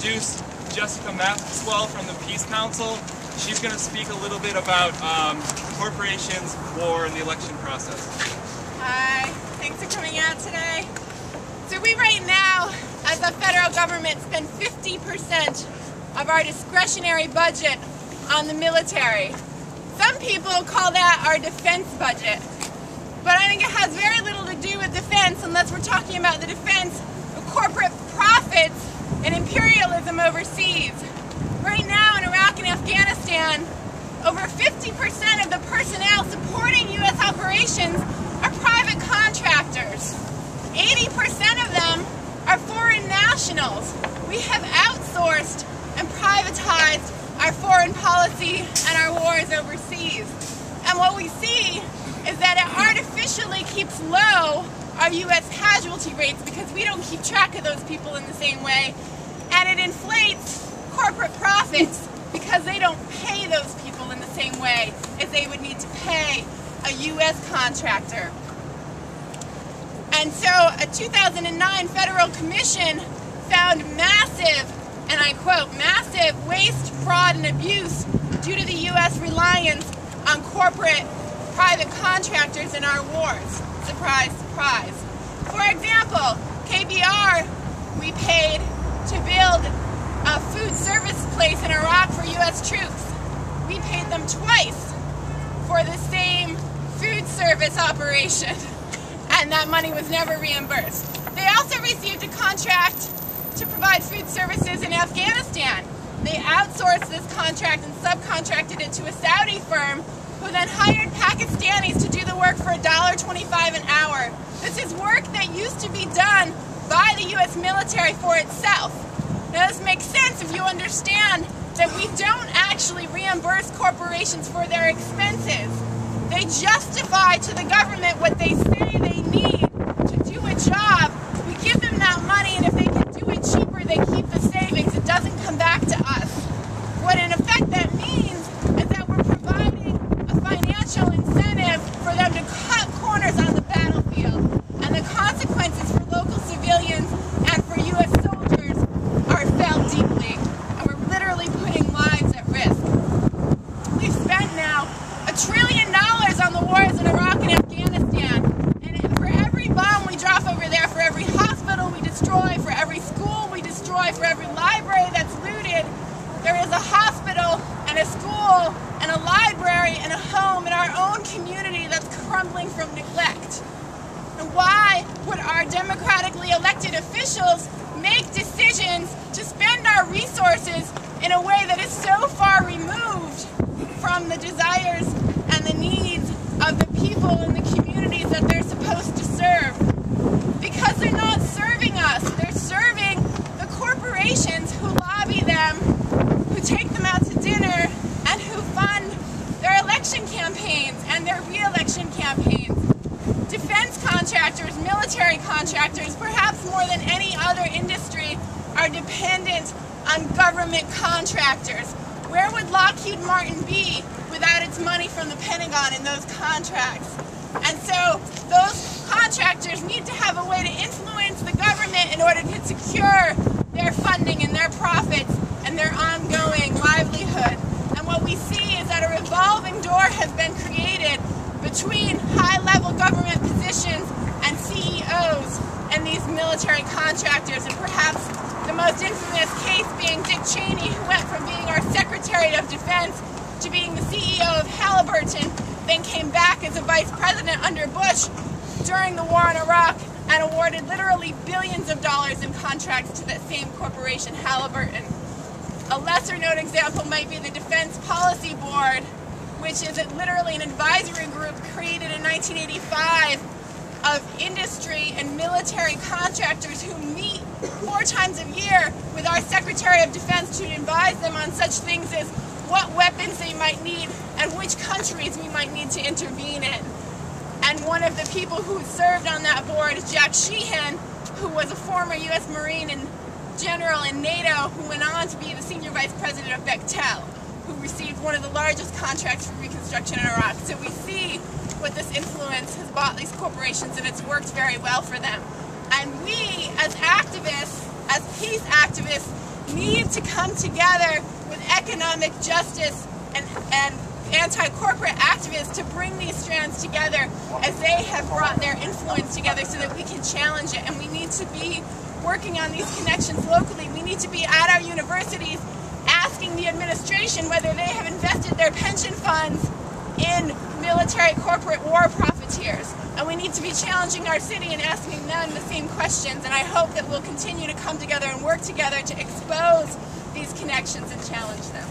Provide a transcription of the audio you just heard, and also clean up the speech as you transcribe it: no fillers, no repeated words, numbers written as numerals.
introduce Jessica Maxwell from the Peace Council. She's going to speak a little bit about corporations, war, and the election process. Hi, thanks for coming out today. So we right now, as a federal government, spend 50% of our discretionary budget on the military. Some people call that our defense budget. But I think it has very little to do with defense unless we're talking about the defense of corporate profits and imperialism overseas. Right now in Iraq and Afghanistan, over 50% of the personnel supporting U.S. operations are private contractors. 80% of them are foreign nationals. We have outsourced and privatized our foreign policy and our wars overseas. And what we see is that it artificially keeps low our U.S. casualty rates because we don't keep track of those people in the same way, and it inflates corporate profits because they don't pay those people in the same way as they would need to pay a U.S. contractor. And so a 2009 federal commission found massive, and I quote, massive waste, fraud, and abuse due to the U.S. reliance on corporate private contractors in our wars. Surprise, surprise. For example, KBR, we paid to build a food service place in Iraq for U.S. troops. We paid them twice for the same food service operation, and that money was never reimbursed. They also received a contract to provide food services in Afghanistan. They outsourced this contract and subcontracted it to a Saudi firm who then hired Pakistanis to do the work for $1.25 an hour. This is work that used to be done by the U.S. military for itself. Now this makes sense if you understand that we don't actually reimburse corporations for their expenses. They justify to the government what they say they need to do a job. We give them that money, and if they can do it cheaper, they keep the savings. It doesn't come back to us. What in effect that means is that we're providing a financial incentive for them to cut corners on the battlefield, and the consequences for local civilians and for U.S. soldiers are felt deeply, and we're literally putting lives at risk. We've spent now $1 trillion on the wars in Iraq and Afghanistan, and for every bomb we drop over there, for every hospital we destroy, for every school we destroy, for every library that's looted, there is a hospital and a school and a library and a home in our own community that's crumbling from neglect. And why would our democratically elected officials make decisions to spend our resources in a way that is so far removed from the desires and the needs of the people in the communities that they're supposed to serve? Because they're not serving us. They're serving the corporations who lobby them, who take them out to dinner, and who fund their election campaigns and their re-election campaigns. Defense contractors, military contractors, perhaps more than any other industry, are dependent on government contractors. Where would Lockheed Martin be without its money from the Pentagon in those contracts? And so those contractors need to have a way to influence the government in order to secure their funding and their profits and their ongoing livelihood. And what we see is that a revolving door has been created between high-level government positions and CEOs and these military contractors, and perhaps the most infamous case being Dick Cheney, who went from being our Secretary of Defense to being the CEO of Halliburton, then came back as a vice president under Bush during the war in Iraq and awarded literally billions of dollars in contracts to that same corporation, Halliburton. A lesser-known example might be the Defense Policy Board, which is literally an advisory group created in 1985 of industry and military contractors who meet 4 times a year with our Secretary of Defense to advise them on such things as what weapons they might need and which countries we might need to intervene in. And one of the people who served on that board is Jack Sheehan, who was a former U.S. Marine and general in NATO, who went on to be the senior vice president of Bechtel, who received one of the largest contracts for reconstruction in Iraq. So we see what this influence has bought these corporations, and it's worked very well for them. And we, as activists, as peace activists, need need to come together with economic justice and anti-corporate activists to bring these strands together as they have brought their influence together so that we can challenge it. And we need to be working on these connections locally. We need to be at our universities asking the administration whether they have invested their pension funds in military corporate war profiteers. And we need to be challenging our city and asking them the same questions. And I hope that we'll continue to come together and work together to expose these connections and challenge them.